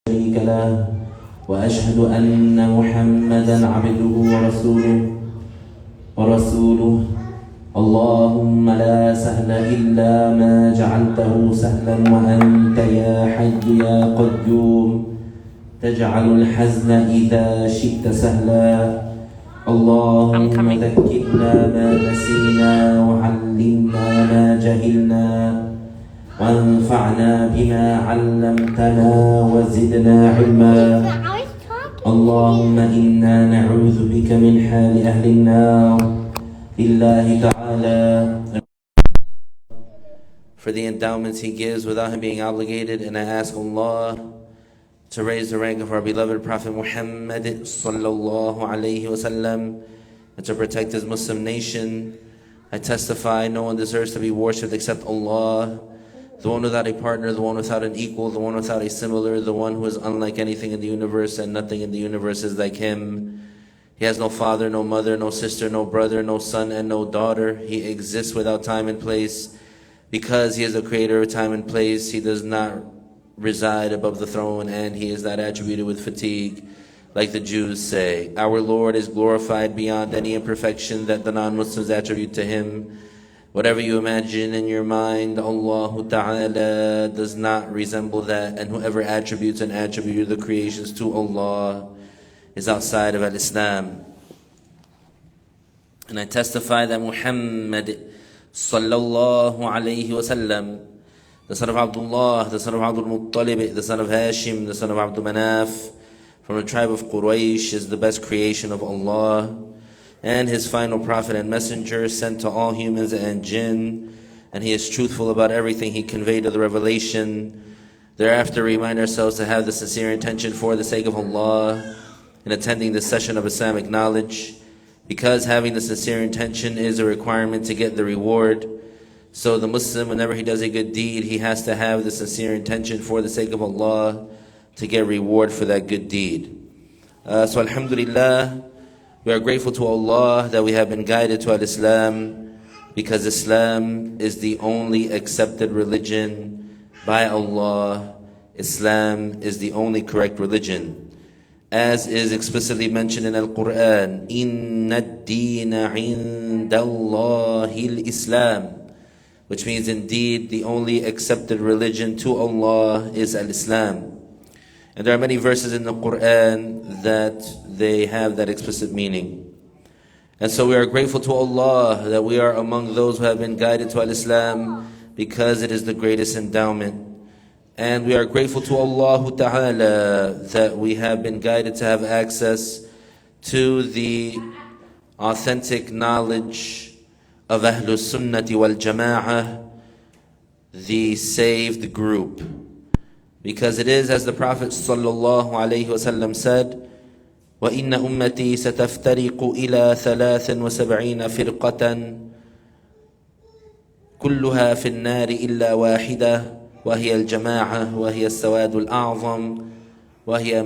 شريك له وأشهد أن محمدا عبده ورسوله اللهم لا سهل إلا ما جعلته سهلا وأنت يا حي يا قيوم تجعل الحزن إذا شئت سهلا اللهم ذكرنا ما نسينا وعلمنا ما جهلنا وانفعنا بما علمتنا وزدنا علما اللهم إنا نعوذ بك من حال أهل النار لله تعالى for the endowments He gives without Him being obligated, and I ask Allah to raise the rank of our beloved Prophet Muhammad sallallahu alayhi wasallam and to protect his Muslim nation. I testify no one deserves to be worshipped except Allah, the one without a partner, the one without an equal, the one without a similar, the one who is unlike anything in the universe and nothing in the universe is like Him. He has no father, no mother, no sister, no brother, no son, and no daughter. He exists without time and place. Because He is the creator of time and place, He does not reside above the throne, and He is not attributed with fatigue, like the Jews say. Our Lord is glorified beyond any imperfection that the non-Muslims attribute to Him. Whatever you imagine in your mind, Allah Ta'ala does not resemble that, and whoever attributes an attribute of the creations to Allah is outside of Al-Islam. And I testify that Muhammad sallallahu alayhi wasallam, the son of Abdullah, the son of Abdul Muttalib, the son of Hashim, the son of Abdul Manaf, from the tribe of Quraysh, is the best creation of Allah, and His final prophet and messenger, sent to all humans and jinn, and He is truthful about everything He conveyed of the revelation. Thereafter, remind ourselves to have the sincere intention for the sake of Allah in attending this session of Islamic knowledge, because having the sincere intention is a requirement to get the reward. So the Muslim, whenever he does a good deed, he has to have the sincere intention for the sake of Allah to get reward for that good deed. So alhamdulillah, we are grateful to Allah that we have been guided to Al-Islam, because Islam is the only accepted religion by Allah. Islam is the only correct religion. As is explicitly mentioned in Al-Quran, إِنَّ الدِّينَ عِنْدَ اللَّهِ الْإِسْلَامِ, which means indeed the only accepted religion to Allah is Al-Islam. And there are many verses in the Quran that they have that explicit meaning. And so we are grateful to Allah that we are among those who have been guided to Al-Islam, because it is the greatest endowment. And we are grateful to Allah Ta'ala that we have been guided to have access to the authentic knowledge of Ahlus Sunnati wal Jama'ah, the saved group. Because it is as the Prophet sallallahu alayhi wasallam said, وَإِنَّ أُمَّتِي سَتَفْتَرِقُ إِلَى 73 فِرْقَةً كُلُّهَا فِي النَّارِ إِلَّا وَاحِدَةً وهي الجماعة وهي السواد الأعظم وهي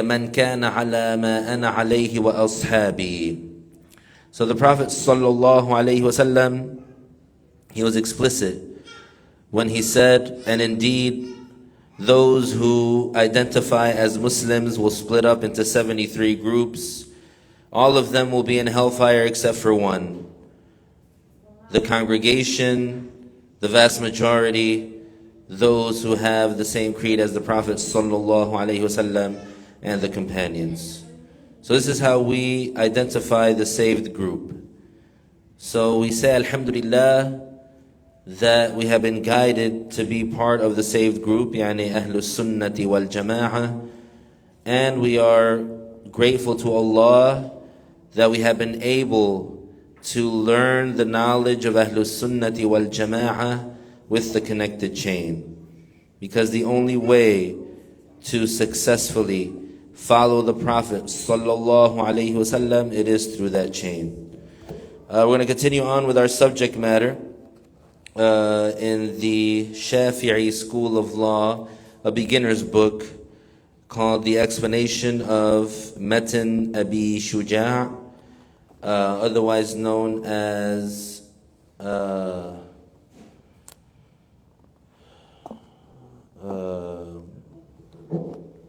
من كان على ما أنا عليه وأصحابي. So the Prophet sallallahu alaihi wasallam, he was explicit when he said, and indeed those who identify as Muslims will split up into 73 groups. All of them will be in hellfire except for one. The congregation, the vast majority, those who have the same creed as the Prophet sallallahu alaihi wasallam and the companions. So this is how we identify the saved group. So we say alhamdulillah that we have been guided to be part of the saved group, yani Ahlus Sunnati wal Jama'ah, and we are grateful to Allah that we have been able to learn the knowledge of Ahlus Sunnati wal Jama'ah with the connected chain. Because the only way to successfully follow the Prophet sallallahu alaihi wasallam, it is through that chain. We're going to continue on with our subject matter in the Shafi'i School of Law, a beginner's book called The Explanation of Matan Abi Shuja', otherwise known as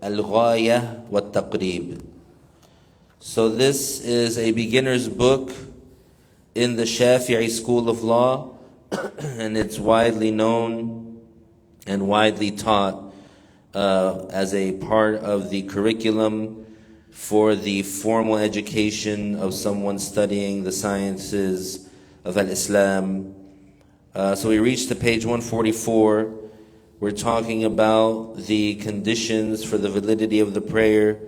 Al-Ghaya wa-Taqrib. So this is a beginner's book in the Shafi'i school of law, and it's widely known and widely taught as a part of the curriculum for the formal education of someone studying the sciences of Al-Islam. So we reached to page 144. We're talking about the conditions for the validity of the prayer,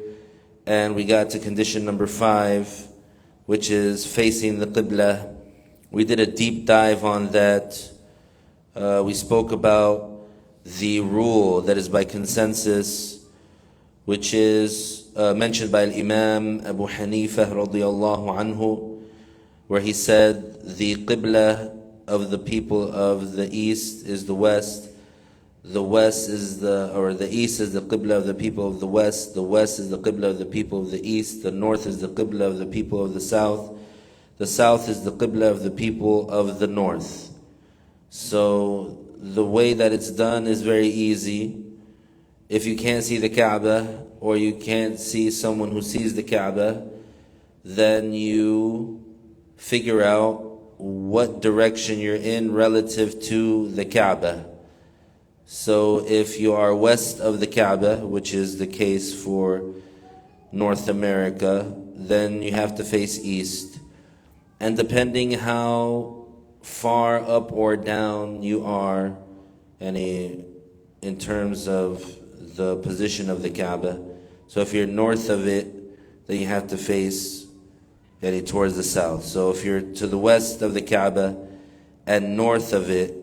and we got to condition number 5, which is facing the Qibla. We did a deep dive on that. We spoke about the rule that is by consensus, which is mentioned by Imam Abu Hanifa radiyallahu anhu, where he said the Qibla of the people of the East is the West, the West is the East is the Qibla of the people of the West is the Qibla of the people of the East, the North is the Qibla of the people of the South is the Qibla of the people of the North. So the way that it's done is very easy. If you can't see the Kaaba, or you can't see someone who sees the Kaaba, then you figure out what direction you're in relative to the Kaaba. So if you are west of the Kaaba, which is the case for North America, then you have to face east. And depending how far up or down you are in terms of the position of the Kaaba, so if you're north of it, then you have to face towards the south. So if you're to the west of the Kaaba and north of it,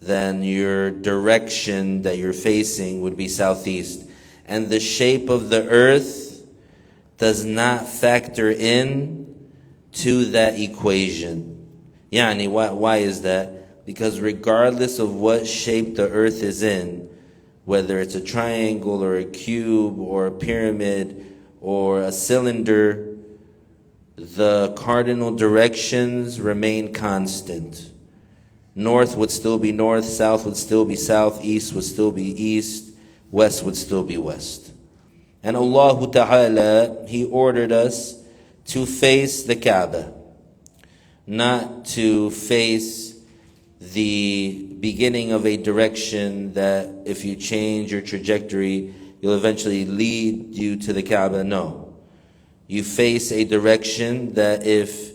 then your direction that you're facing would be southeast. And the shape of the earth does not factor in to that equation. Yani, why is that? Because regardless of what shape the earth is in, whether it's a triangle or a cube or a pyramid or a cylinder, the cardinal directions remain constant. North would still be north, south would still be south, east would still be east, west would still be west. And Allah Ta'ala, He ordered us to face the Kaaba, not to face the beginning of a direction that if you change your trajectory, you'll eventually lead you to the Kaaba. No. You face a direction that if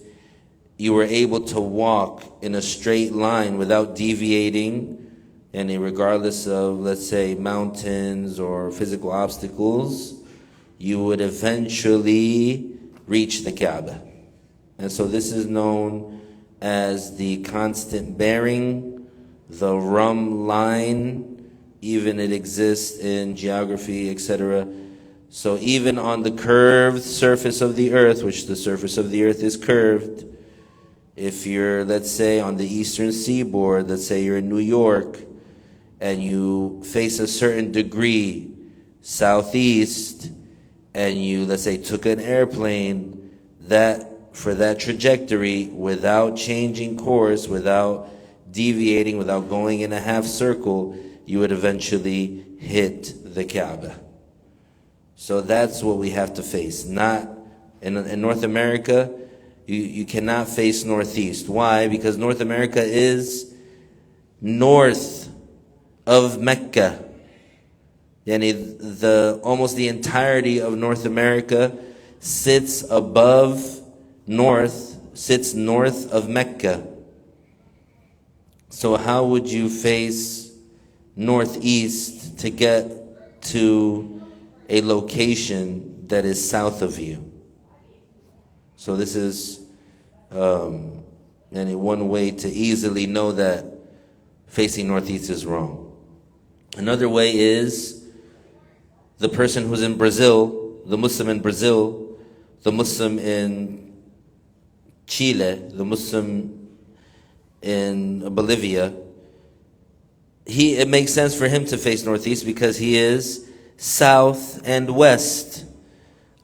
you were able to walk in a straight line without deviating, and regardless of, let's say, mountains or physical obstacles, you would eventually reach the Kaaba. And so this is known as the constant bearing, the rum line. Even it exists in geography, etc. So even on the curved surface of the earth, which the surface of the earth is curved, if you're, let's say, on the eastern seaboard, let's say you're in New York, and you face a certain degree southeast, and you, let's say, took an airplane, that for that trajectory, without changing course, without deviating, without going in a half circle, you would eventually hit the Kaaba. So that's what we have to face. Not in North America, you cannot face northeast. Why? Because North America is north of Mecca. Yani almost the entirety of North America sits north of Mecca. So how would you face northeast to get to a location that is south of you? So this is one way to easily know that facing northeast is wrong. Another way is the person who's in Brazil, the Muslim in Brazil, the Muslim in Chile, the Muslim in Bolivia. It makes sense for him to face northeast because he is south and west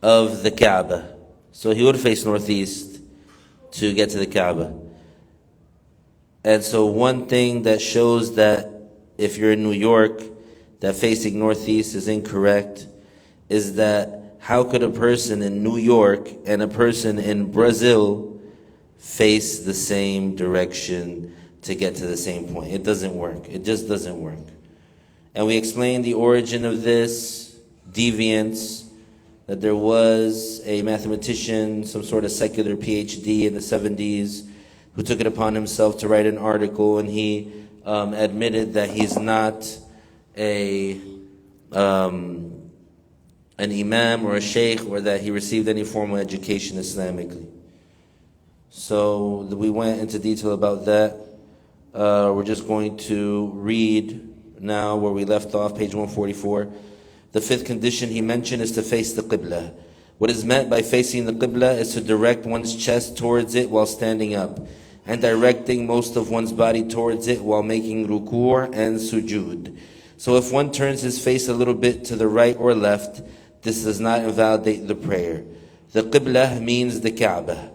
of the Kaaba. So he would face northeast to get to the Kaaba. And so one thing that shows that if you're in New York, that facing northeast is incorrect, is that how could a person in New York and a person in Brazil face the same direction to get to the same point? It doesn't work. It just doesn't work. And we explained the origin of this deviance, that there was a mathematician, some sort of secular PhD in the 70s, who took it upon himself to write an article, and he admitted that he's not an imam or a sheikh, or that he received any formal education Islamically. So we went into detail about that. We're just going to read now where we left off, page 144. The fifth condition he mentioned is to face the Qibla. What is meant by facing the Qibla is to direct one's chest towards it while standing up, and directing most of one's body towards it while making ruku' and sujood. So if one turns his face a little bit to the right or left, this does not invalidate the prayer. The Qibla means the Kaaba.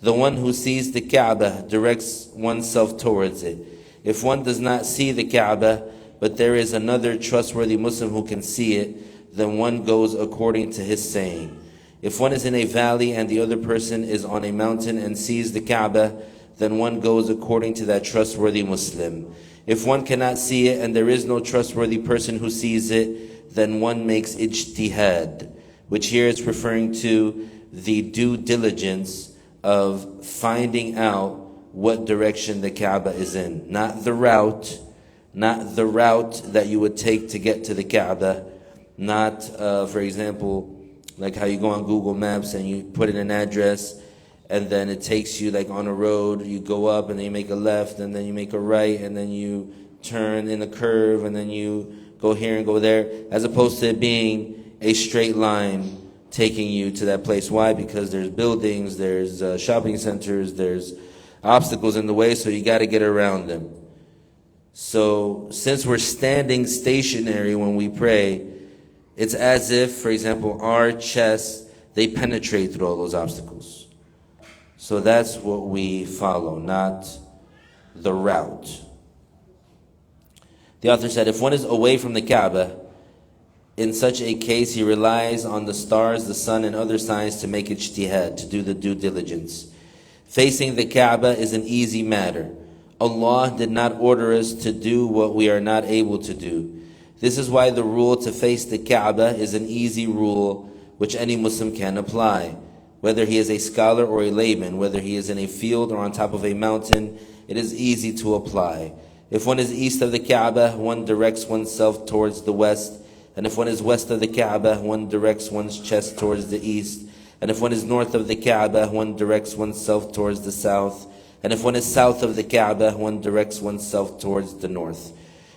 The one who sees the Kaaba directs oneself towards it. If one does not see the Kaaba, but there is another trustworthy Muslim who can see it, then one goes according to his saying. If one is in a valley and the other person is on a mountain and sees the Kaaba, then one goes according to that trustworthy Muslim. If one cannot see it and there is no trustworthy person who sees it, then one makes ijtihad, which here is referring to the due diligence of finding out what direction the Kaaba is in. Not the route that you would take to get to the Kaaba. Not, for example, like how you go on Google Maps and you put in an address and then it takes you like on a road, you go up and then you make a left and then you make a right and then you turn in a curve and then you go here and go there, as opposed to it being a straight line taking you to that place. Why? Because there's buildings, there's shopping centers, there's obstacles in the way, so you got to get around them. So since we're standing stationary when we pray, it's as if, for example, our chests, they penetrate through all those obstacles. So that's what we follow, not the route. The author said, if one is away from the Kaaba, in such a case he relies on the stars, the sun, and other signs to make ijtihad, to do the due diligence. Facing the Kaaba is an easy matter. Allah did not order us to do what we are not able to do. This is why the rule to face the Kaaba is an easy rule which any Muslim can apply. Whether he is a scholar or a layman, whether he is in a field or on top of a mountain, it is easy to apply. If one is east of the Kaaba, one directs oneself towards the west. And if one is west of the Kaaba, one directs one's chest towards the east. And if one is north of the Kaaba, one directs oneself towards the south. And if one is south of the Kaaba, one directs oneself towards the north.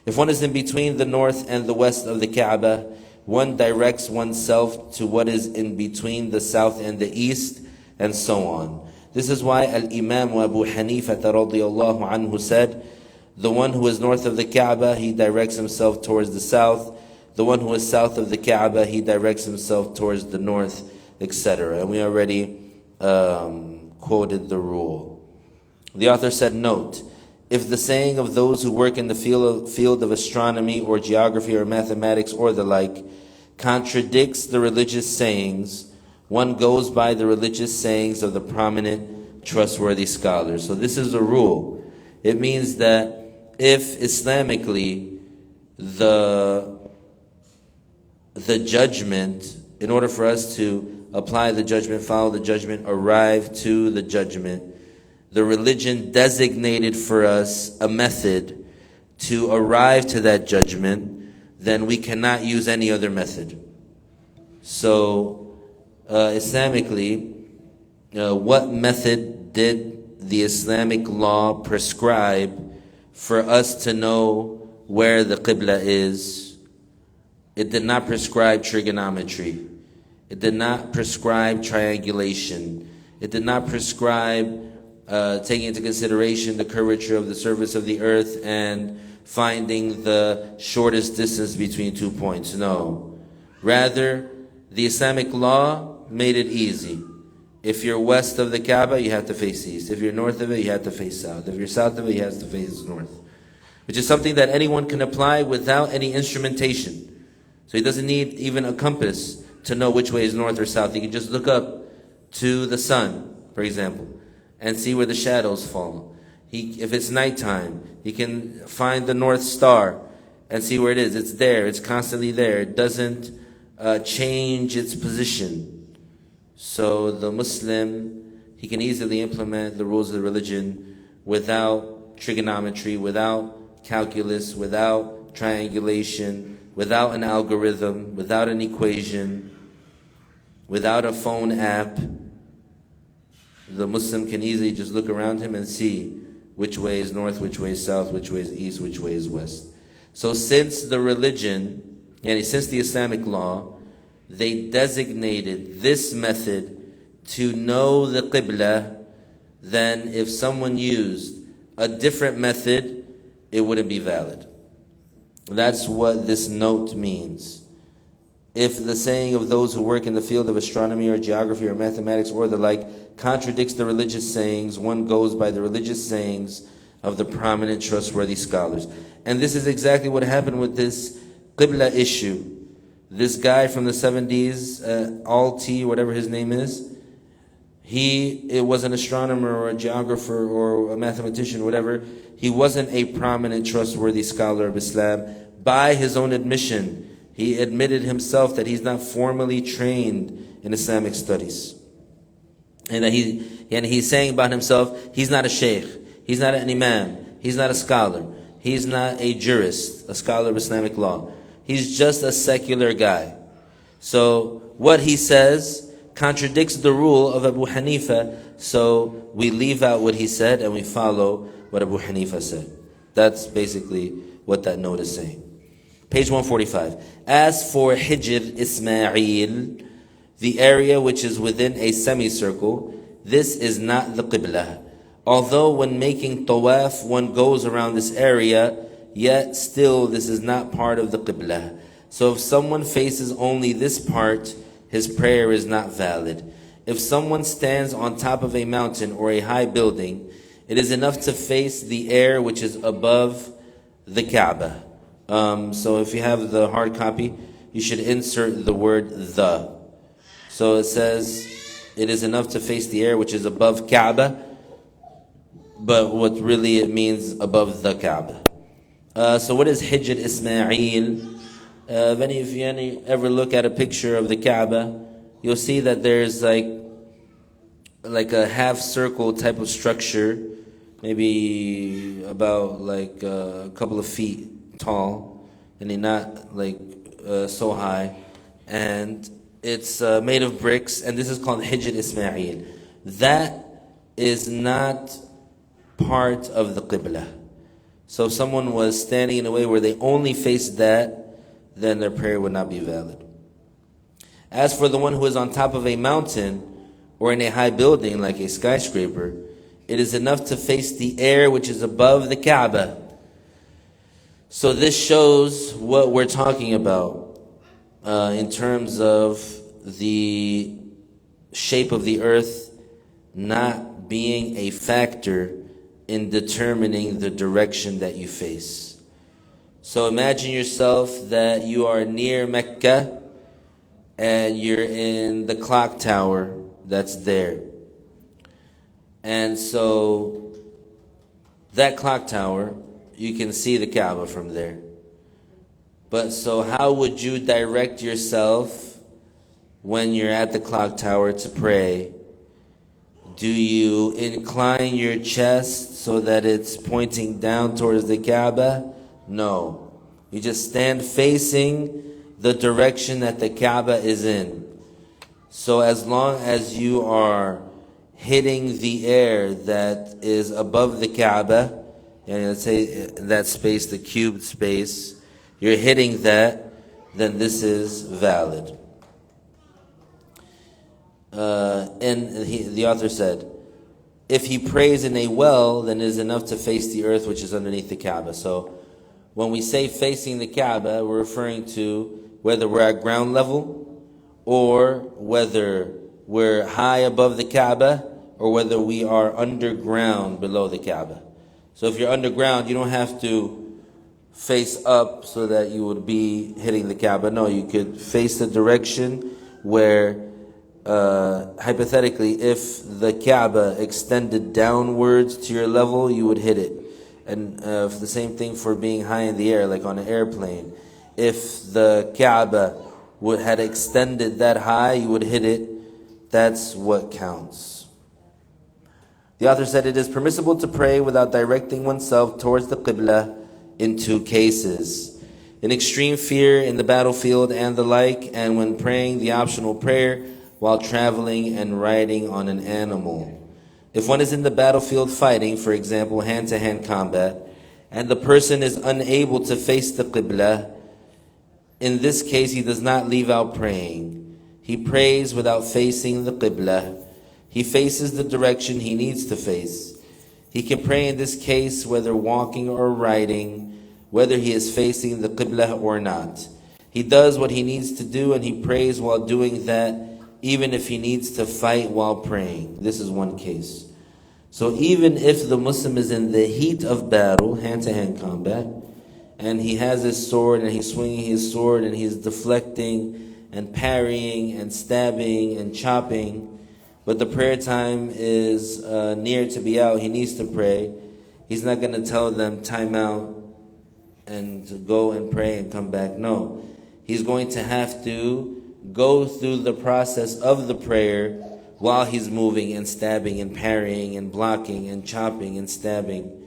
If one is in between the north and the west of the Kaaba, one directs oneself to what is in between the south and the east, and so on. This is why Al-Imam Abu Hanifa radiyallahu anhu said, the one who is north of the Kaaba, he directs himself towards the south. The one who is south of the Kaaba, he directs himself towards the north, etc. And we already quoted the rule. The author said, note, if the saying of those who work in the field of astronomy or geography or mathematics or the like contradicts the religious sayings, one goes by the religious sayings of the prominent, trustworthy scholars. So this is a rule. It means that if Islamically the judgment, in order for us to apply the judgment, follow the judgment, arrive to the judgment, the religion designated for us a method to arrive to that judgment, then we cannot use any other method. So, Islamically, what method did the Islamic law prescribe for us to know where the Qibla is? It did not prescribe trigonometry. It did not prescribe triangulation. It did not prescribe taking into consideration the curvature of the surface of the earth and finding the shortest distance between 2 points. No. Rather, the Islamic law made it easy. If you're west of the Kaaba, you have to face east. If you're north of it, you have to face south. If you're south of it, you have to face north. Which is something that anyone can apply without any instrumentation. So he doesn't need even a compass to know which way is north or south. He can just look up to the sun, for example, and see where the shadows fall. If it's nighttime, he can find the North Star and see where it is. It's there. It's constantly there. It doesn't change its position. So the Muslim, he can easily implement the rules of the religion without trigonometry, without calculus, without triangulation, without an algorithm, without an equation, without a phone app. The Muslim can easily just look around him and see which way is north, which way is south, which way is east, which way is west. So since the religion, and since the Islamic law, they designated this method to know the Qibla, then if someone used a different method, it wouldn't be valid. That's what this note means. If the saying of those who work in the field of astronomy or geography or mathematics or the like contradicts the religious sayings, one goes by the religious sayings of the prominent, trustworthy scholars. And this is exactly what happened with this Qibla issue. This guy from the 70s, Al-T, whatever his name is, it was an astronomer or a geographer or a mathematician, whatever. He wasn't a prominent, trustworthy scholar of Islam. By his own admission, he admitted himself that he's not formally trained in Islamic studies. And that he's saying about himself, he's not a sheikh, he's not an imam, he's not a scholar, he's not a jurist, a scholar of Islamic law. He's just a secular guy. So what he says contradicts the rule of Abu Hanifa, so we leave out what he said and we follow what Abu Hanifa said. That's basically what that note is saying. Page 145. As for Hijr Ismail, the area which is within a semicircle, this is not the Qibla. Although when making tawaf, one goes around this area, yet still this is not part of the Qibla. So if someone faces only this part, his prayer is not valid. If someone stands on top of a mountain or a high building, it is enough to face the air which is above the Kaaba. So if you have the hard copy, you should insert the word the. So it says, it is enough to face the air which is above Kaaba, but what really it means above the Kaaba. So what is Hijr Ismail? If you ever look at a picture of the Kaaba, you'll see that there's like a half circle type of structure, maybe about like a couple of feet tall, and they're not so high, and it's made of bricks, and this is called Hijr Ismail. That is not part of the Qibla. So if someone was standing in a way where they only faced that, then their prayer would not be valid. As for the one who is on top of a mountain or in a high building like a skyscraper, it is enough to face the air which is above the Kaaba. So this shows what we're talking about in terms of the shape of the earth not being a factor in determining the direction that you face. So imagine yourself that you are near Mecca and you're in the clock tower that's there. And so that clock tower, you can see the Kaaba from there. But so how would you direct yourself when you're at the clock tower to pray? Do you incline your chest so that it's pointing down towards the Kaaba? No. You just stand facing the direction that the Kaaba is in. So as long as you are hitting the air that is above the Kaaba, and let's say that space, the cubed space, you're hitting that, then this is valid. The author said, if he prays in a well, then it is enough to face the earth which is underneath the Kaaba. So when we say facing the Kaaba, we're referring to whether we're at ground level or whether we're high above the Kaaba or whether we are underground below the Kaaba. So if you're underground, you don't have to face up so that you would be hitting the Kaaba. No, you could face the direction where hypothetically, if the Kaaba extended downwards to your level, you would hit it. And the same thing for being high in the air, like on an airplane. If the Kaaba had extended that high, you would hit it. That's what counts. The author said it is permissible to pray without directing oneself towards the Qibla in two cases: in extreme fear in the battlefield and the like, and when praying the optional prayer while traveling and riding on an animal. If one is in the battlefield fighting, for example, hand-to-hand combat, and the person is unable to face the Qibla, in this case he does not leave out praying. He prays without facing the Qibla. He faces the direction he needs to face. He can pray in this case whether walking or riding, whether he is facing the Qibla or not. He does what he needs to do, and he prays while doing that, even if he needs to fight while praying. This is one case. So even if the Muslim is in the heat of battle, hand-to-hand combat, and he has his sword and he's swinging his sword and he's deflecting and parrying and stabbing and chopping, but the prayer time is near to be out, he needs to pray. He's not going to tell them time out and to go and pray and come back. No. He's going to have to go through the process of the prayer while he's moving and stabbing and parrying and blocking and chopping and stabbing.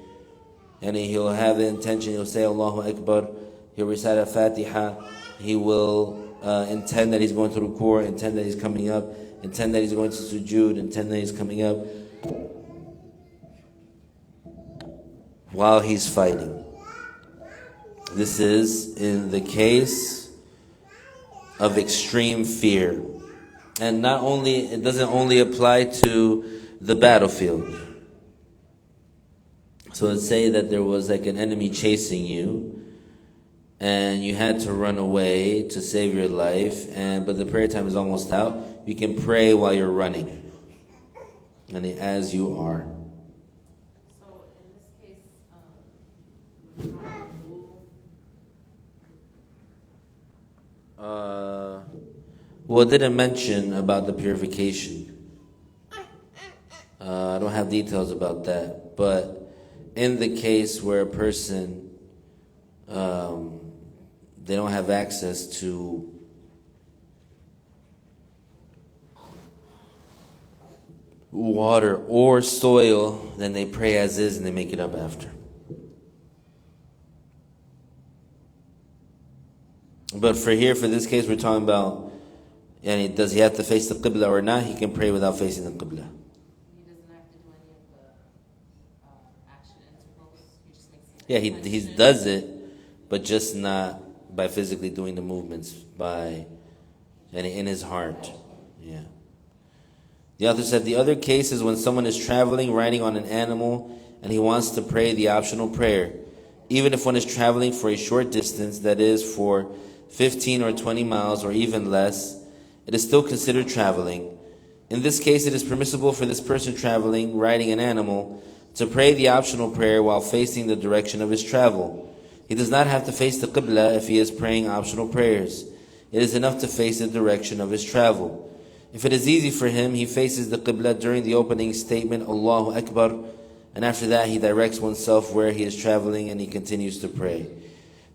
And he'll have the intention, he'll say Allahu Akbar, he'll recite a Fatiha, he will intend that he's going to ruku', intend that he's coming up, intend that he's going to sujood, intend that he's coming up while he's fighting. This is in the case of extreme fear. And not only, it doesn't only apply to the battlefield. So let's say that there was like an enemy chasing you and you had to run away to save your life, but the prayer time is almost out. You can pray while you're running, and as you are. So in this case, well, it didn't mention about the purification. I don't have details about that, but in the case where a person they don't have access to water or soil, then they pray as is and they make it up after. But for this case, we're talking about, does he have to face the Qibla or not? He can pray without facing the Qibla. he doesn't have to do any of the action intervals. He just makes Yeah, he does it, but just not by physically doing the movements, and in his heart. Yeah. The author said the other case is when someone is traveling, riding on an animal, and he wants to pray the optional prayer. Even if one is traveling for a short distance, that is for 15 or 20 miles or even less, it is still considered traveling. In this case, it is permissible for this person traveling, riding an animal, to pray the optional prayer while facing the direction of his travel. He does not have to face the Qibla if he is praying optional prayers. It is enough to face the direction of his travel. If it is easy for him, he faces the Qibla during the opening statement, Allahu Akbar, and after that he directs oneself where he is traveling and he continues to pray.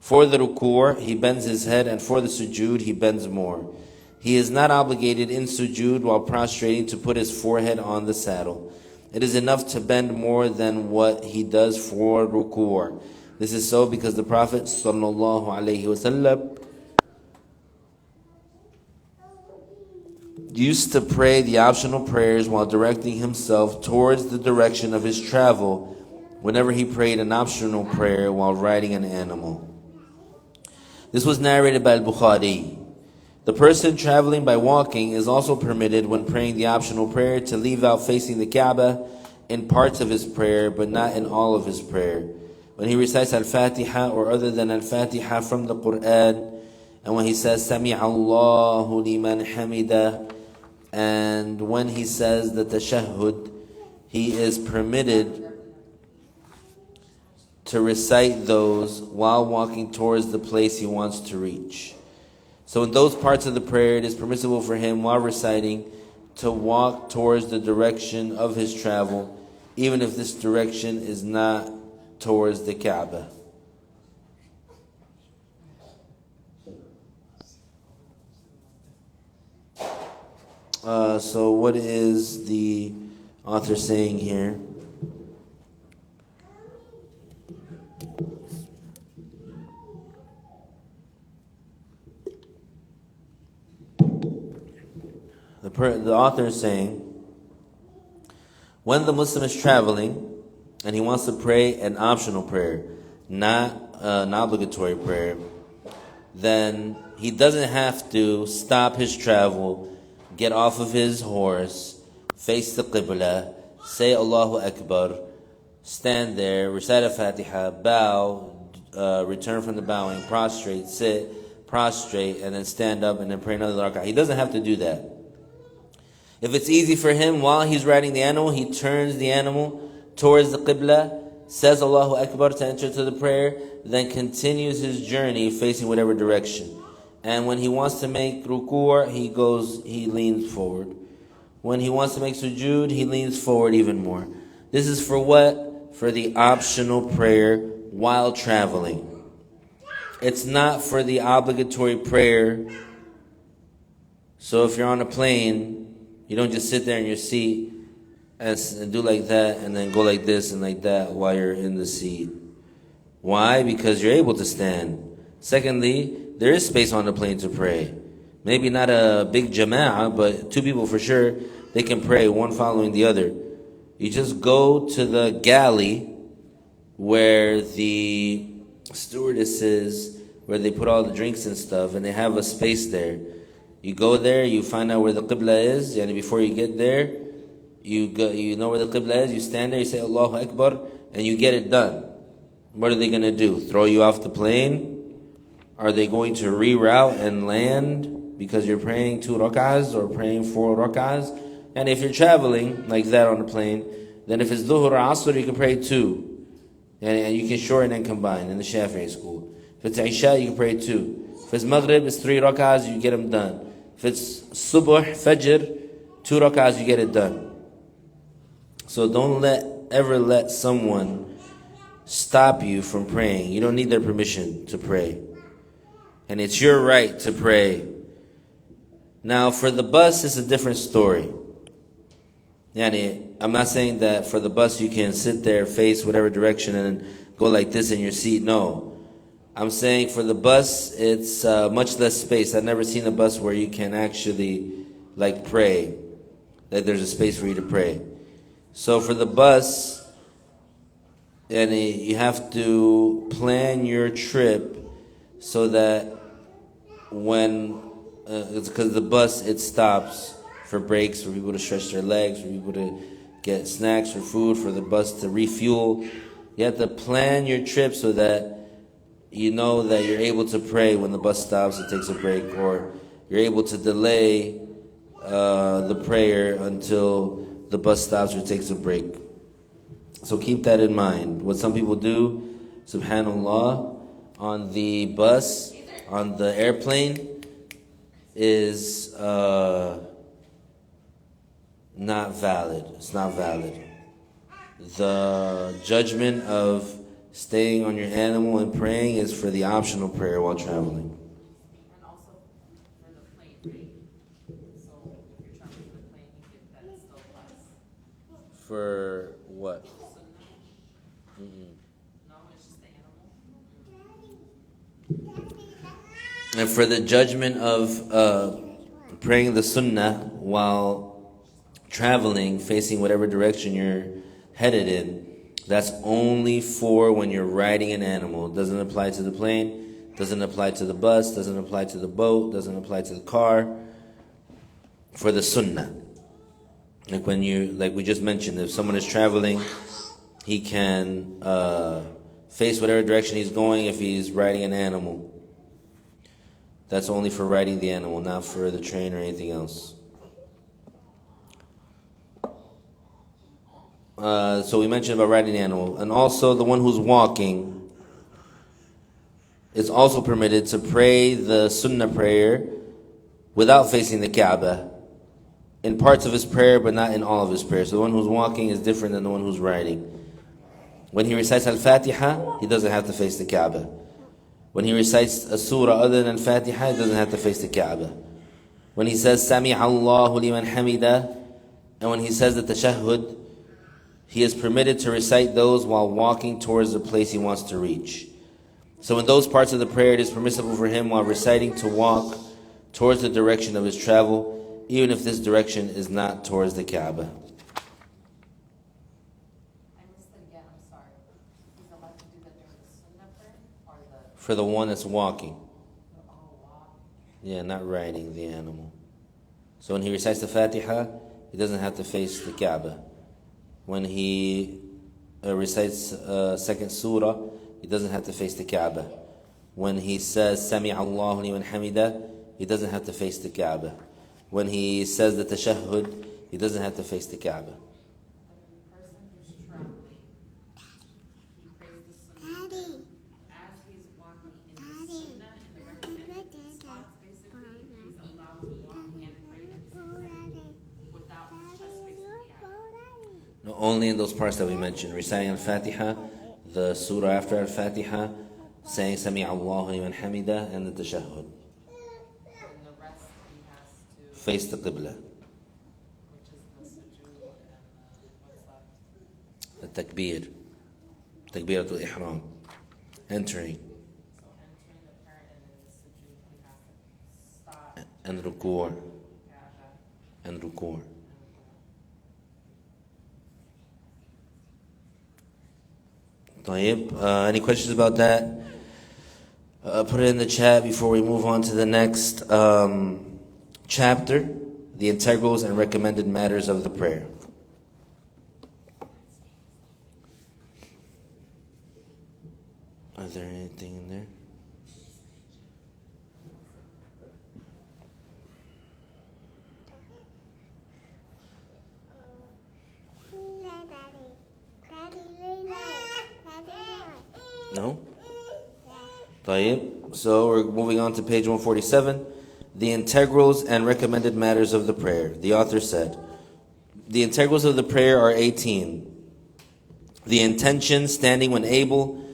For the ruku', he bends his head, and for the sujood, he bends more. He is not obligated in sujood while prostrating to put his forehead on the saddle. It is enough to bend more than what he does for ruku'. This is so because the Prophet ﷺ used to pray the optional prayers while directing himself towards the direction of his travel whenever he prayed an optional prayer while riding an animal. This was narrated by Al-Bukhari. The person traveling by walking is also permitted when praying the optional prayer to leave out facing the Kaaba in parts of his prayer, but not in all of his prayer. When he recites Al-Fatiha or other than Al-Fatiha from the Quran, and when he says Sami'a Allahu liman hamida, and when he says the tashahhud, he is permitted to recite those while walking towards the place he wants to reach. So in those parts of the prayer, it is permissible for him, while reciting, to walk towards the direction of his travel, even if this direction is not towards the Kaaba. So what is the author saying here? The author is saying, when the Muslim is traveling and he wants to pray an optional prayer, not an obligatory prayer, then he doesn't have to stop his travel, get off of his horse, face the Qibla, say Allahu Akbar, stand there, recite a Fatiha, bow, return from the bowing, prostrate, sit, prostrate, and then stand up and then pray another rak'ah. He doesn't have to do that. If it's easy for him, while he's riding the animal, he turns the animal towards the Qibla, says Allahu Akbar to enter to the prayer, then continues his journey facing whatever direction. And when he wants to make ruku', he leans forward. When he wants to make sujood, he leans forward even more. This is for what? For the optional prayer while traveling. It's not for the obligatory prayer. So if you're on a plane, you don't just sit there in your seat and do like that and then go like this and like that while you're in the seat. Why? Because you're able to stand. Secondly, there is space on the plane to pray. Maybe not a big jama'ah, but two people for sure, they can pray, one following the other. You just go to the galley where the stewardesses, where they put all the drinks and stuff, and they have a space there. You go there, you find out where the Qibla is, and before you get there, you know where the Qibla is, you stand there, you say Allahu Akbar, and you get it done. What are they going to do? Throw you off the plane? Are they going to reroute and land because you're praying 2 rak'ahs or praying 4 rak'ahs? And if you're traveling like that on the plane, then if it's Dhuhr or Asr, you can pray 2. And you can shorten and combine in the Shafi'i school. If it's Isha, you can pray 2. If it's Maghrib, it's 3 rak'ahs, you get them done. If it's Subuh, Fajr, 2 rak'ahs, you get it done. So don't ever let someone stop you from praying. You don't need their permission to pray. And it's your right to pray. Now, for the bus, it's a different story. Yani, I'm not saying that for the bus you can sit there, face whatever direction, and go like this in your seat. No. I'm saying for the bus, it's much less space. I've never seen a bus where you can actually pray, that there's a space for you to pray. So for the bus, and you have to plan your trip so that when, it's because the bus, it stops for breaks, for people to stretch their legs, for people to get snacks or food, for the bus to refuel. You have to plan your trip so that you know that you're able to pray when the bus stops, it takes a break, or you're able to delay the prayer until the bus stops or takes a break. So keep that in mind. What some people do, subhanallah, on the bus, on the airplane, is not valid. It's not valid. The judgment of staying on your animal and praying is for the optional prayer while traveling. And also for the plane rate. So if you're traveling with the plane, you get that still plus. For what? No, it's just the animal. And for the judgment of praying the sunnah while traveling, facing whatever direction you're headed in, that's only for when you're riding an animal. It doesn't apply to the plane, doesn't apply to the bus, doesn't apply to the boat, doesn't apply to the car. For the sunnah. Like we just mentioned, if someone is traveling, he can face whatever direction he's going if he's riding an animal. That's only for riding the animal, not for the train or anything else. So we mentioned about riding the animal. And also the one who's walking, it's also permitted to pray the sunnah prayer without facing the Kaaba in parts of his prayer, but not in all of his prayer. So the one who's walking is different than the one who's riding. When he recites Al-Fatiha, he doesn't have to face the Kaaba. When he recites a surah other than Al-Fatiha, he doesn't have to face the Kaaba. When he says Sami'a Allahu liman hamida, and when he says the tashahhud, he is permitted to recite those while walking towards the place he wants to reach. So in those parts of the prayer, it is permissible for him while reciting to walk towards the direction of his travel, even if this direction is not towards the Kaaba. I missed it again, I'm sorry. He's allowed to do that during the sunnah prayer or the For the one that's walking. wow. Yeah, not riding the animal. So when he recites the Fatiha, he doesn't have to face the Kaaba. When he recites second surah, he doesn't have to face the Kaaba. When he says Sami'a Allahu liman hamida, he doesn't have to face the Kaaba. When he says the tashahhud, he doesn't have to face the Kaaba. But the person who's traveling, he prays the sunnah as he's walking in the sunnah, in the recommended spots, basically, he's allowed to walk and pray without chest facing the Kaaba. No, only in those parts that we mentioned. Reciting Al-Fatiha, the surah after Al-Fatiha, saying Sami'a Allahu liman hamida, and the tashahhud. And the rest he has to, Face the Qibla. which is the sujood and what's left. The takbir. Takbiratul ihram. Entering. So entering the prayer and then the sujood, he has to stop, And ruku'. Kaaba. And ruku'. طيب. Any questions about that? Put it in the chat before we move on to the next chapter, the integrals and recommended matters of the prayer. Are there anything in there? No? طيب. So we're moving on to page 147. The integrals and recommended matters of the prayer. The author said, the integrals of the prayer are 18. The intention, standing when able,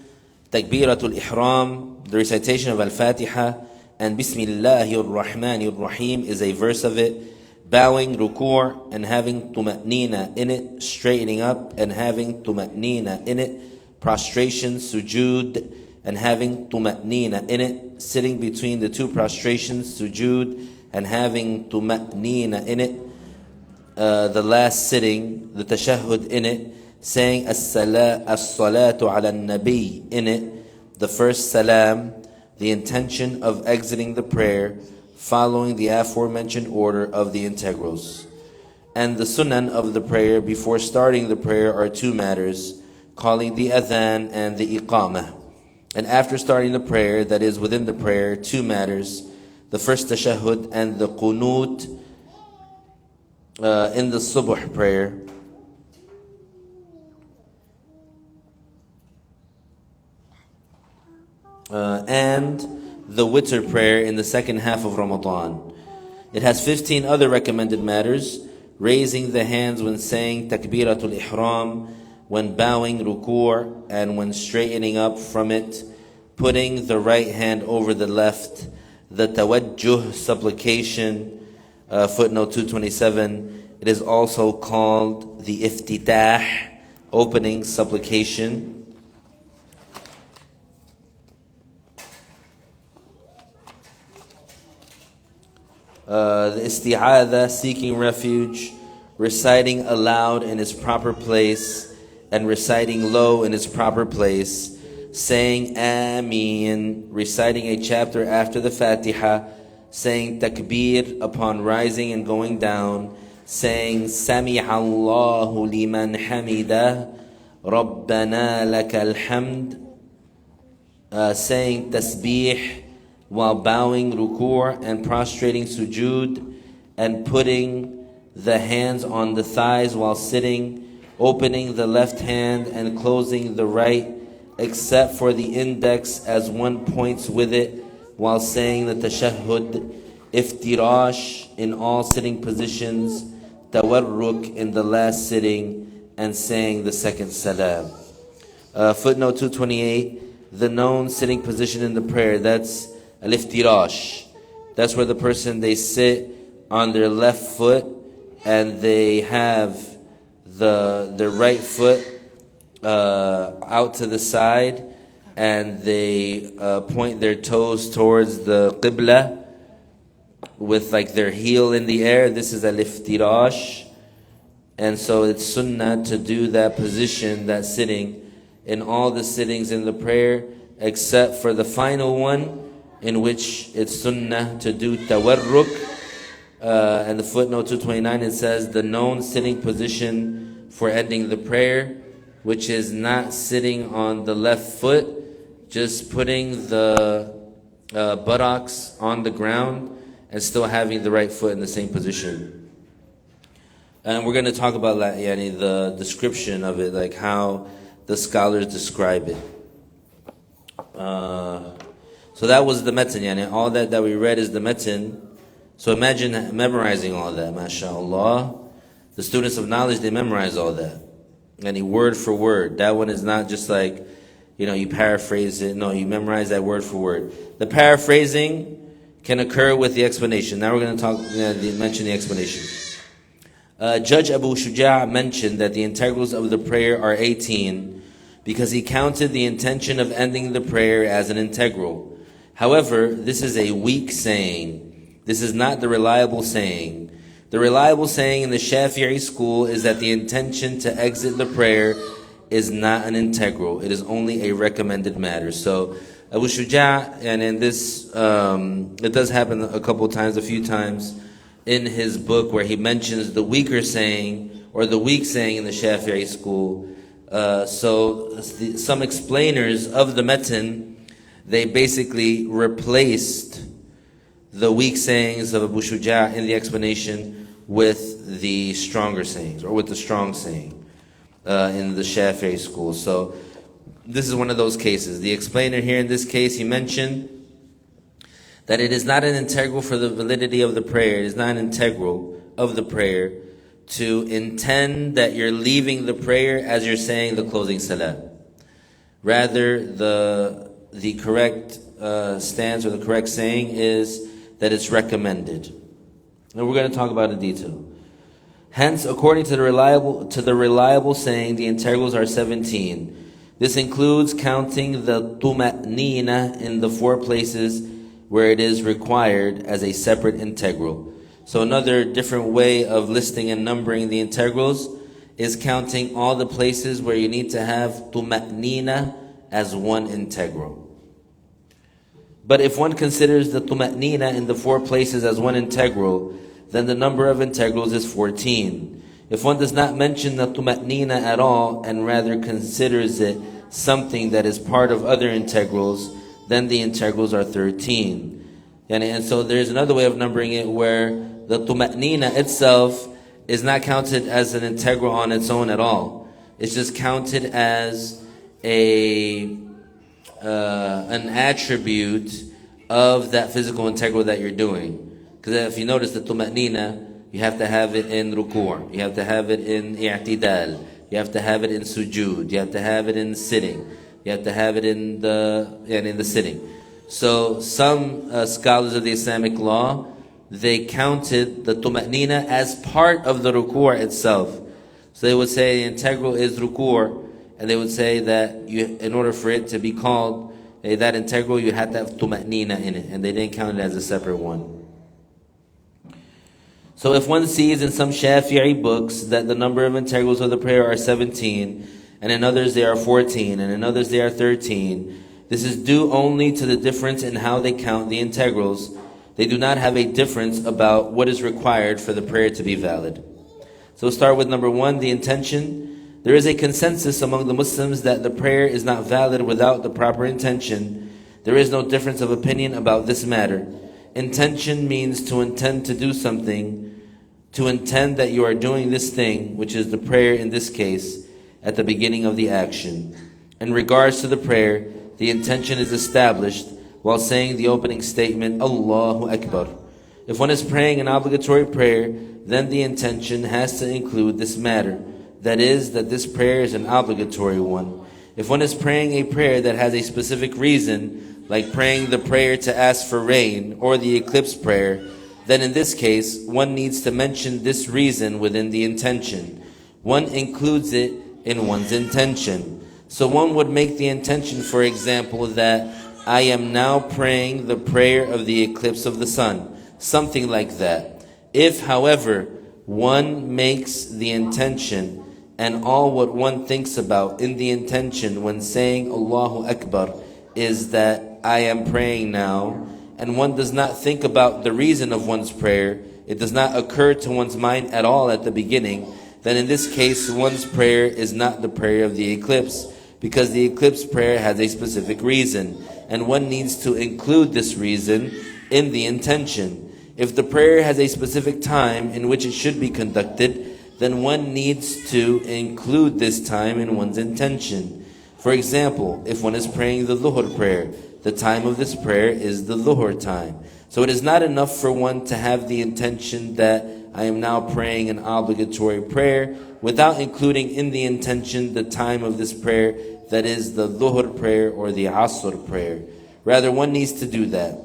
takbiratul ihram, the recitation of al-Fatiha, and Bismillahir Rahmanir Rahim is a verse of it, bowing, ruku', and having tuma'nina in it, straightening up, and having tuma'nina in it, prostration, sujood, and having tuma'nina in it, sitting between the two prostrations, sujood, and having tuma'nina in it, the last sitting, the tashahhud in it, saying as-salatu ala nabi in it, the first salam, the intention of exiting the prayer, following the aforementioned order of the integrals. And the sunan of the prayer before starting the prayer are two matters, calling the adhan and the iqamah. And after starting the prayer, that is within the prayer, two matters, the first tashahhud and the qunut in the subuh prayer. And the witr prayer in the second half of Ramadan. It has 15 other recommended matters: raising the hands when saying takbiratul ihram, when bowing ruku', and when straightening up from it, putting the right hand over the left, the tawajjuh supplication, footnote 227. It is also called the iftitah, opening supplication. The isti'adha, seeking refuge, reciting aloud in its proper place, and reciting low in its proper place, saying Ameen, reciting a chapter after the Fatiha, saying Takbir upon rising and going down, saying Sami'a Allahu liman hamida, Rabbana lakal hamd, saying Tasbih while bowing ruku' and prostrating sujood, and putting the hands on the thighs while sitting, opening the left hand and closing the right, except for the index as one points with it while saying the tashahhud, iftirash in all sitting positions, tawarruk in the last sitting, and saying the second salam. Footnote 228, the known sitting position in the prayer, that's al-iftirash. That's where the person, they sit on their left foot and they have their right foot out to the side, and they point their toes towards the qibla with like their heel in the air. This is al-iftirash. And so it's sunnah to do that position, that sitting, in all the sittings in the prayer, except for the final one, in which it's sunnah to do tawarruk. And the footnote 229, it says the known sitting position for ending the prayer, which is not sitting on the left foot, just putting the buttocks on the ground and still having the right foot in the same position. And we're going to talk about that, the description of it, like how the scholars describe it. So that was the metin, all that we read is the metin. So imagine memorizing all that, mashallah. The students of knowledge, they memorize all that. Word for word. That one is not just like, you paraphrase it. No, you memorize that word for word. The paraphrasing can occur with the explanation. Now we're going to mention the explanation. Judge Abu Shuja' mentioned that the integrals of the prayer are 18 because he counted the intention of ending the prayer as an integral. However, this is a weak saying. This is not the reliable saying. The reliable saying in the Shafi'i school is that the intention to exit the prayer is not an integral. It is only a recommended matter. So Abu Shuja', and in this, it does happen a few times in his book where he mentions the weaker saying, or the weak saying in the Shafi'i school. Some explainers of the metin, they basically replaced the weak sayings of Abu Shuja' in the explanation with the stronger sayings, or with the strong saying in the Shafi'i school. So this is one of those cases. The explainer here in this case, he mentioned that it is not an integral for the validity of the prayer. It is not an integral of the prayer to intend that you're leaving the prayer as you're saying the closing salam. Rather, the correct stance or the correct saying is that it's recommended. And we're going to talk about it in detail. Hence, according to the reliable saying, the integrals are 17. This includes counting the tuma'nina in the 4 places where it is required as a separate integral. So another different way of listing and numbering the integrals is counting all the places where you need to have tuma'nina as one integral. But if one considers the tuma'nina in the 4 places as one integral, then the number of integrals is 14. If one does not mention the tuma'nina at all and rather considers it something that is part of other integrals, then the integrals are 13. And so there's another way of numbering it where the tuma'nina itself is not counted as an integral on its own at all. It's just counted as an attribute of that physical integral that you're doing. Because if you notice the tuma'nina, you have to have it in ruku', you have to have it in i'tidal, you have to have it in sujood, you have to have it in sitting, you have to have it in the sitting. So some scholars of the Islamic law, they counted the tuma'nina as part of the ruku' itself. So they would say the integral is ruku', and they would say that in order for it to be called that integral, you had to have tuma'nina in it, and they didn't count it as a separate one. So if one sees in some Shafi'i books that the number of integrals of the prayer are 17, and in others they are 14, and in others they are 13, this is due only to the difference in how they count the integrals. They do not have a difference about what is required for the prayer to be valid. So we'll start with number 1, the intention. There is a consensus among the Muslims that the prayer is not valid without the proper intention. There is no difference of opinion about this matter. Intention means to intend to do something, to intend that you are doing this thing, which is the prayer in this case, at the beginning of the action. In regards to the prayer, the intention is established while saying the opening statement, Allahu Akbar. If one is praying an obligatory prayer, then the intention has to include this matter. That is, that this prayer is an obligatory one. If one is praying a prayer that has a specific reason, like praying the prayer to ask for rain or the eclipse prayer, then in this case, one needs to mention this reason within the intention. One includes it in one's intention. So one would make the intention, for example, that I am now praying the prayer of the eclipse of the sun. Something like that. If, however, one makes the intention and all what one thinks about in the intention when saying Allahu Akbar is that I am praying now, and one does not think about the reason of one's prayer, it does not occur to one's mind at all at the beginning, then in this case one's prayer is not the prayer of the eclipse, because the eclipse prayer has a specific reason, and one needs to include this reason in the intention. If the prayer has a specific time in which it should be conducted, then one needs to include this time in one's intention. For example, if one is praying the Dhuhr prayer, the time of this prayer is the Dhuhr time. So it is not enough for one to have the intention that I am now praying an obligatory prayer without including in the intention the time of this prayer, that is the Dhuhr prayer or the Asr prayer. Rather, one needs to do that.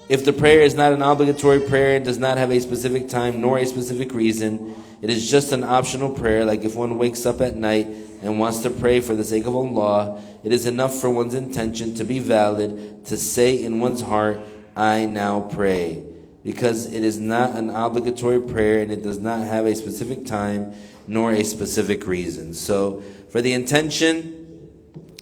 If the prayer is not an obligatory prayer, it does not have a specific time nor a specific reason, it is just an optional prayer, like if one wakes up at night and wants to pray for the sake of Allah, it is enough for one's intention to be valid to say in one's heart, I now pray. Because it is not an obligatory prayer and it does not have a specific time nor a specific reason. So for the intention,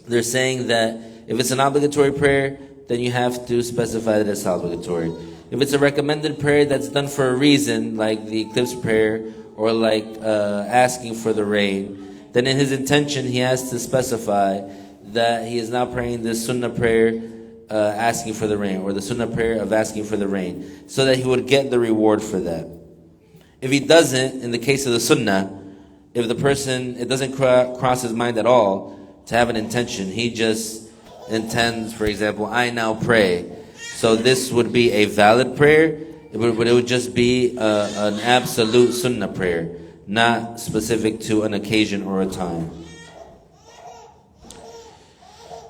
they're saying that if it's an obligatory prayer, then you have to specify that it's obligatory. If it's a recommended prayer that's done for a reason, like the eclipse prayer or like asking for the rain, then in his intention he has to specify that he is now praying the sunnah prayer asking for the rain, or the sunnah prayer of asking for the rain, so that he would get the reward for that. If he doesn't, in the case of the sunnah, if the person, it doesn't cross his mind at all to have an intention, he just intends, for example, I now pray. So this would be a valid prayer, but it would just be an absolute sunnah prayer, not specific to an occasion or a time.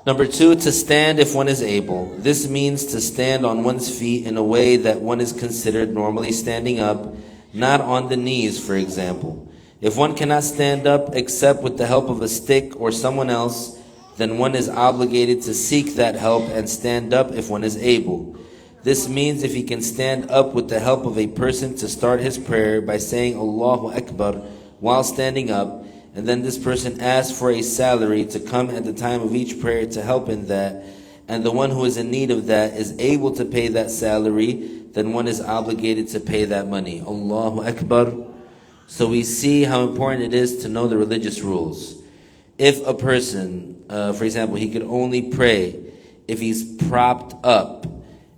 Number 2, to stand if one is able. This means to stand on one's feet in a way that one is considered normally standing up, not on the knees, for example. If one cannot stand up except with the help of a stick or someone else, then one is obligated to seek that help and stand up if one is able. This means if he can stand up with the help of a person to start his prayer by saying Allahu Akbar while standing up, and then this person asks for a salary to come at the time of each prayer to help in that, and the one who is in need of that is able to pay that salary, then one is obligated to pay that money. Allahu Akbar. So we see how important it is to know the religious rules. If a person, for example, he could only pray if he's propped up,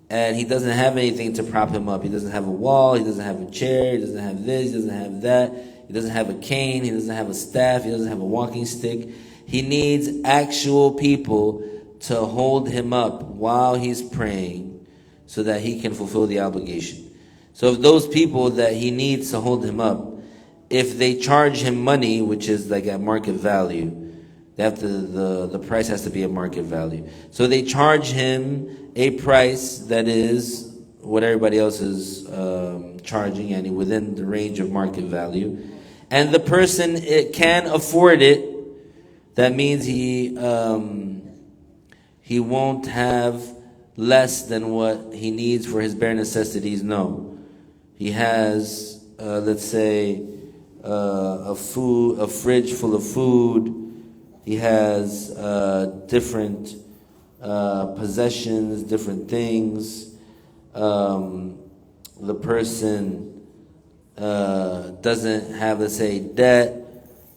and he doesn't have anything to prop him up. He doesn't have a wall, he doesn't have a chair, he doesn't have this, he doesn't have that, he doesn't have a cane, he doesn't have a staff, he doesn't have a walking stick. He needs actual people to hold him up while he's praying so that he can fulfill the obligation. So if those people that he needs to hold him up, if they charge him money, which is like at market value, they have to, the price has to be at market value. So they charge him a price that is what everybody else is charging, and within the range of market value. And the person can afford it. That means he won't have less than what he needs for his bare necessities. No, he has let's say a fridge full of food. He has different possessions, different things. The person doesn't have, let's say, debt,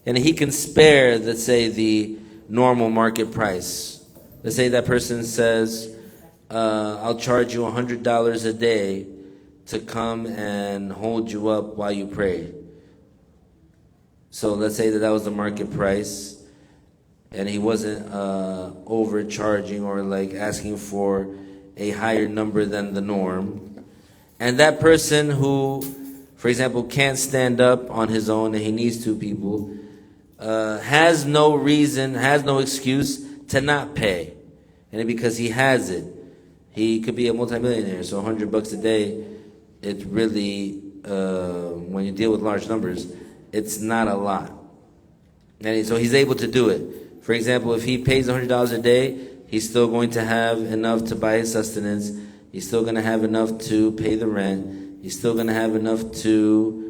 and he can spare, let's say, the normal market price. Let's say that person says, I'll charge you $100 a day to come and hold you up while you pray. So let's say that was the market price. and he wasn't overcharging or like asking for a higher number than the norm. And that person who, for example, can't stand up on his own and he needs two people, has no reason, has no excuse to not pay. And because he has it, he could be a multimillionaire. So $100 a day, it really, when you deal with large numbers, it's not a lot. And so he's able to do it. For example, if he pays $100 a day, he's still going to have enough to buy his sustenance. He's still going to have enough to pay the rent. He's still going to have enough to,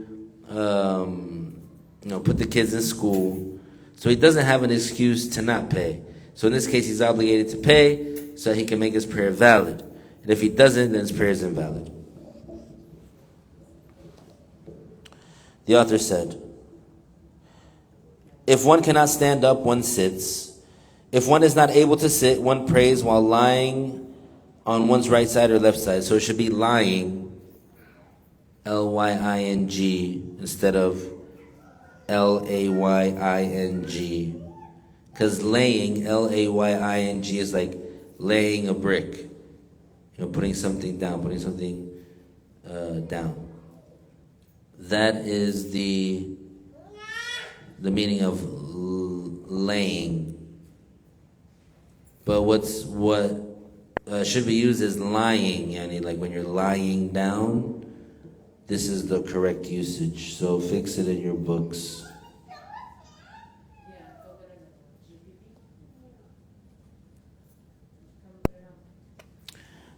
put the kids in school. So he doesn't have an excuse to not pay. So in this case, he's obligated to pay so that he can make his prayer valid. And if he doesn't, then his prayer is invalid. The author said, if one cannot stand up, one sits. If one is not able to sit, one prays while lying on one's right side or left side. So it should be lying, L-Y-I-N-G, instead of L-A-Y-I-N-G. Because laying, L-A-Y-I-N-G, is like laying a brick. Putting something down, down. That is the meaning of laying. But what should be used is lying, yani like when you're lying down. This is the correct usage. So fix it in your books.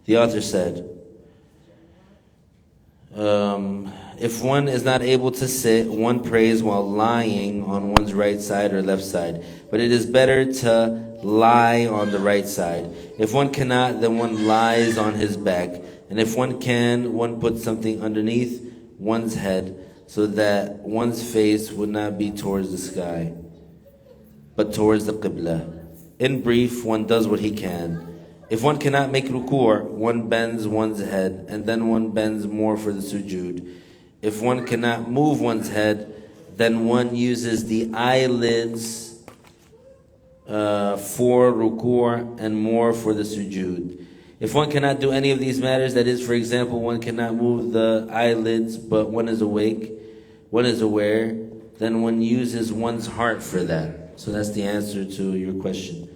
The author said, if one is not able to sit, one prays while lying on one's right side or left side. But it is better to lie on the right side. If one cannot, then one lies on his back. And if one can, one puts something underneath one's head so that one's face would not be towards the sky, but towards the Qibla. In brief, one does what he can. If one cannot make ruku', one bends one's head, and then one bends more for the sujood. If one cannot move one's head, then one uses the eyelids for ruku' and more for the sujood. If one cannot do any of these matters, that is, for example, one cannot move the eyelids, but one is awake, one is aware, then one uses one's heart for that. So that's the answer to your question.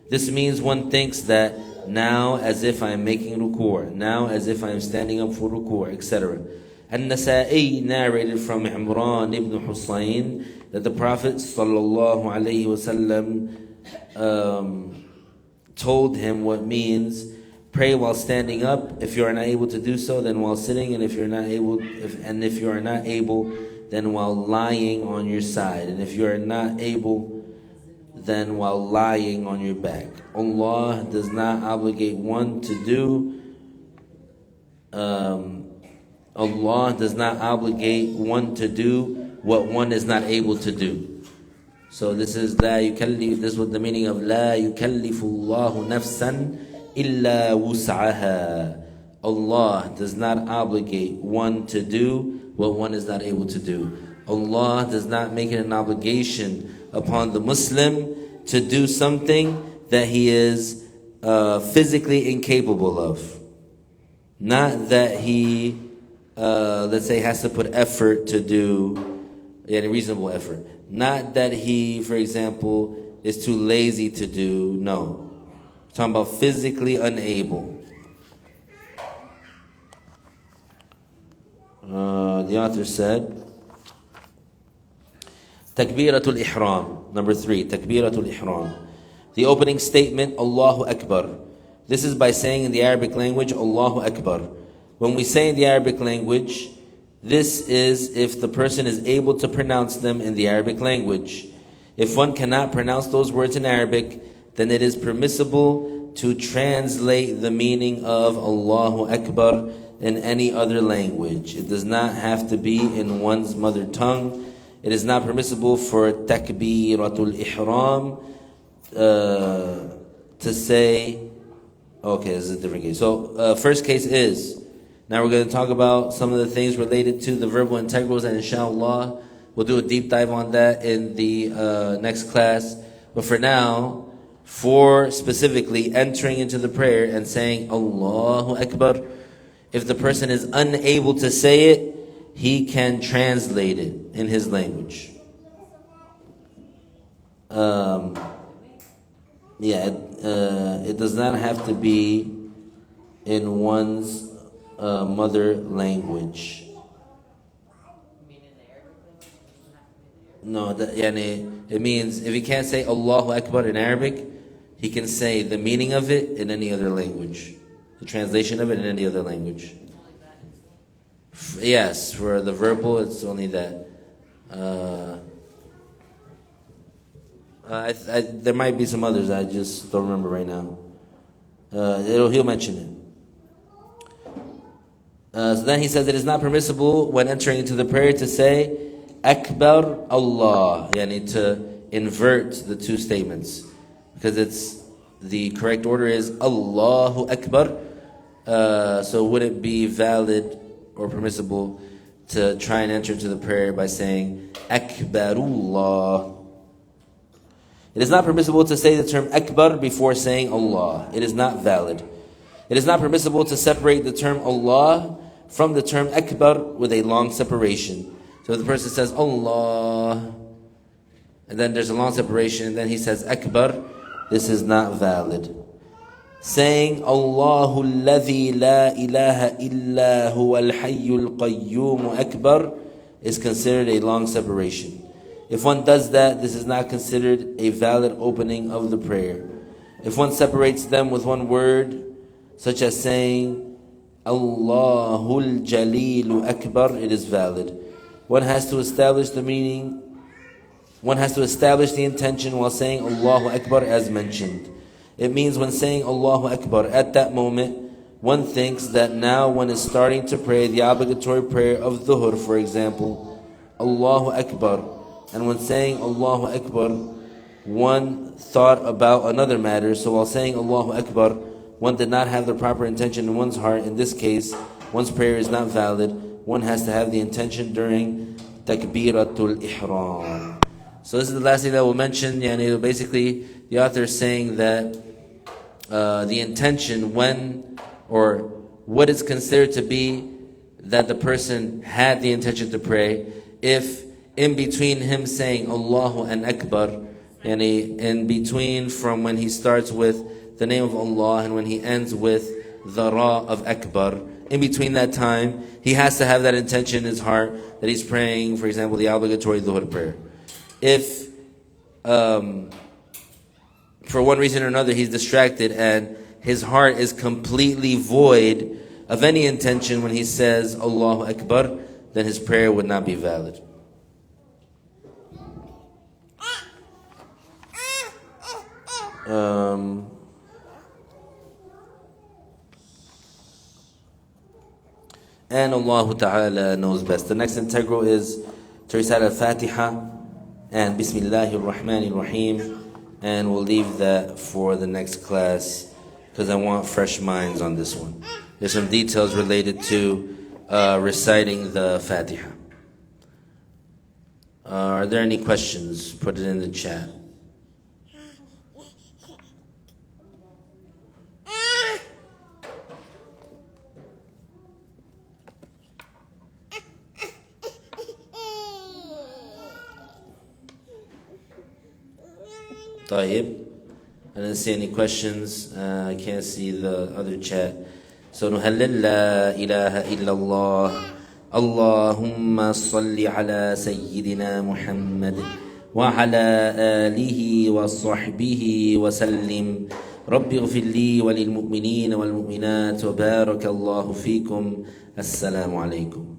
This means one thinks that now as if I am making ruku', now as if I am standing up for ruku', etc. An-Nasa'i narrated from Imran ibn Husayn that the Prophet sallallahu alaihi wasallam told him what means pray while standing up. If you are not able to do so, then while sitting, and if you are not able, then while lying on your side, and if you are not able, then while lying on your back. Allah does not obligate one to do. Allah does not obligate one to do what one is not able to do. So this is la yukallif. This is what the meaning of la yukallifu Allahu nafsan illa wus'aha. Allah does not obligate one to do what one is not able to do. Allah does not make it an obligation upon the Muslim to do something that he is physically incapable of. Not that he, let's say, has to put effort to do, any reasonable effort. Not that he, for example, is too lazy to do. No. We're talking about physically unable. The author said, Takbiratul Ihram. Number 3, Takbiratul Ihram. The opening statement, Allahu Akbar. This is by saying in the Arabic language, Allahu Akbar. When we say in the Arabic language, this is if the person is able to pronounce them in the Arabic language. If one cannot pronounce those words in Arabic, then it is permissible to translate the meaning of Allahu Akbar in any other language. It does not have to be in one's mother tongue. It is not permissible for Takbiratul Ihram to say, okay, this is a different case. So first case is, now we're going to talk about some of the things related to the verbal integrals, and inshallah we'll do a deep dive on that in the next class. But for now, for specifically entering into the prayer and saying Allahu Akbar, if the person is unable to say it, he can translate it in his language. It does not have to be in one's mother language. No, it means if he can't say Allahu Akbar in Arabic, he can say the meaning of it in any other language. The translation of it in any other language. Yes, for the verbal, it's only that. There might be some others, I just don't remember right now. He'll mention it. So then he says it is not permissible when entering into the prayer to say Akbar Allah, to invert the two statements, because the correct order is Allahu Akbar. So would it be valid or permissible to try and enter into the prayer by saying Akbarullah? It is not permissible to say the term Akbar before saying Allah. It is not valid. It is not permissible to separate the term Allah from the term Akbar with a long separation. So if the person says Allah, and then there's a long separation, and then he says Akbar, this is not valid. Saying Allahu alladhi la ilaha illa huwa al-hayyul qayyum Akbar is considered a long separation. If one does that, this is not considered a valid opening of the prayer. If one separates them with one word, such as saying Allahul Jaleelu Akbar, it is valid. One has to establish the meaning. One has to establish the intention while saying Allahu Akbar as mentioned. It means when saying Allahu Akbar, at that moment, one thinks that now one is starting to pray the obligatory prayer of Dhuhr, for example, Allahu Akbar. And when saying Allahu Akbar, one thought about another matter. So while saying Allahu Akbar, one did not have the proper intention in one's heart. In this case, one's prayer is not valid. One has to have the intention during Takbiratul Ihram. So this is the last thing that we'll mention. Basically, the author is saying that the intention when, or what is considered to be that the person had the intention to pray, if in between him saying Allahu and Akbar, in between from when he starts with the name of Allah and when he ends with the Ra of Akbar, in between that time, he has to have that intention in his heart that he's praying, for example, the obligatory Dhuhr prayer. If for one reason or another he's distracted and his heart is completely void of any intention when he says Allahu Akbar, then his prayer would not be valid. And Allah Ta'ala knows best. The next integral is to recite Al-Fatiha and Bismillahir Rahmanir Rahim, and we'll leave that for the next class because I want fresh minds on this one. There's some details related to reciting the Fatiha. Are there any questions? Put it in the chat. طيب. I didn't see any questions. I can't see the other chat. So نهلل لا إله إلا الله اللهم صل على سيدنا محمد وعلى آله وصحبه وسلم رب اغفر لي وللمؤمنين والمؤمنات وبارك الله فيكم. السلام عليكم.